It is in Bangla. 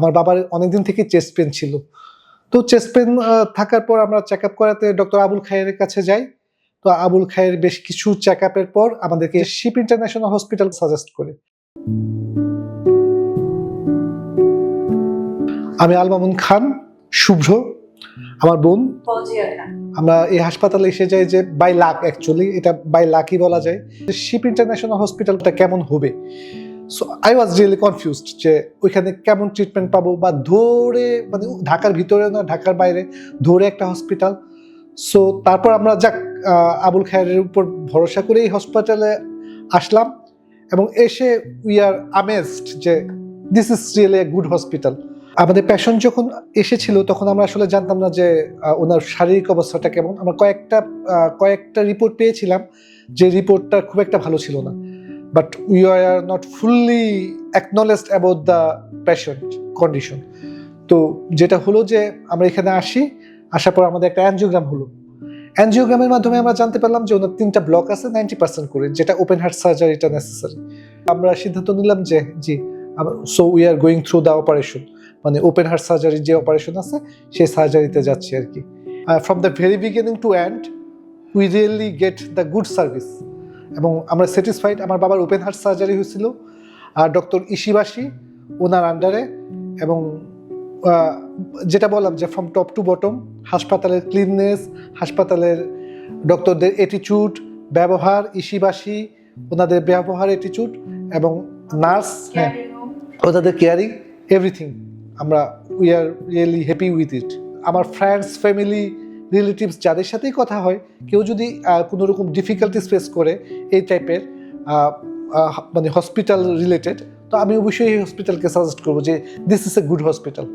আমার বাবার অনেকদিন থেকে চেস্ট পেন ছিল। তো চেস্ট পেন থাকার পর আমরা চেক আপ করাতে ডক্টর আবুল খায়েরের কাছে যাই। তো আবুল খায়ের বেশ কিছু চেক আপের পর আমাদেরকে শিপ ইন্টারন্যাশনাল হসপিটাল সাজেস্ট করে। আমি আল মামুন খান শুভ্র, আমার বোন। আমরা এই হাসপাতালে এসে যাই যে বাই লাক, অ্যাকচুয়ালি এটা বাই লাকই বলা যায়। শিপ ইন্টারন্যাশনাল হসপিটালটা কেমন হবে, so I was really confused যে ওইখানে কেমন ট্রিটমেন্ট পাবো, বা ধরে মানে ঢাকার ভিতরে না ঢাকার বাইরে ধরে একটা হসপিটাল। সো তারপর আমরা যাক আবুল খায়েরের উপর ভরসা করে এই হসপিটালে আসলাম এবং এসে উই আর আমেজড যে this is really a good hospital. আমাদের পেশেন্ট যখন এসেছিল তখন আমরা আসলে জানতাম না যে ওনার শারীরিক অবস্থাটা কেমন। আমরা কয়েকটা রিপোর্ট পেয়েছিলাম যে রিপোর্টটা খুব একটা ভালো ছিল না, but we are not fully acknowledged about the patient condition. তো যেটা হলো যে আমরা এখানে আসার পর আমাদের একটা অ্যানজিওগ্রাম হলো। অ্যানজিওগ্রামের মাধ্যমে আমরা জানতে পারলাম যে ওনার 3টা ব্লক আছে 90% করে, যেটা ওপেন হার্ট সার্জারিটা নেসেসারি। আমরা সিদ্ধান্ত নিলাম যে জি, so we are going through the operation, মানে ওপেন হার্ট সার্জারির যে অপারেশন আছে সেই সার্জারিতে যাচ্ছি আর কি। From the very beginning to end we really get the good service এবং আমরা স্যাটিসফাইড। আমার বাবার ওপেন হার্ট সার্জারি হয়েছিল আর ডক্টর ইশিবাসী ওনার আন্ডারে, এবং যেটা বললাম যে ফ্রম টপ টু বটম হাসপাতালের ক্লিননেস, হাসপাতালের ডক্টরদের অ্যাটিটিউড, ব্যবহার, ইশিবাসী ওনাদের ব্যবহার, অ্যাটিটিউড এবং নার্স, হ্যাঁ ওনাদের কেয়ারিং, এভরিথিং আমরা we are really happy with it. আমার ফ্রেন্ডস, ফ্যামিলি, রিলেটিভস যাদের সাথেই কথা হয়, কেউ যদি কোনো রকম ডিফিকাল্টিস ফেস করে এই টাইপের মানে হসপিটাল রিলেটেড, তো আমি অবশ্যই এই হসপিটালকে সাজেস্ট করবো যে this is a good hospital.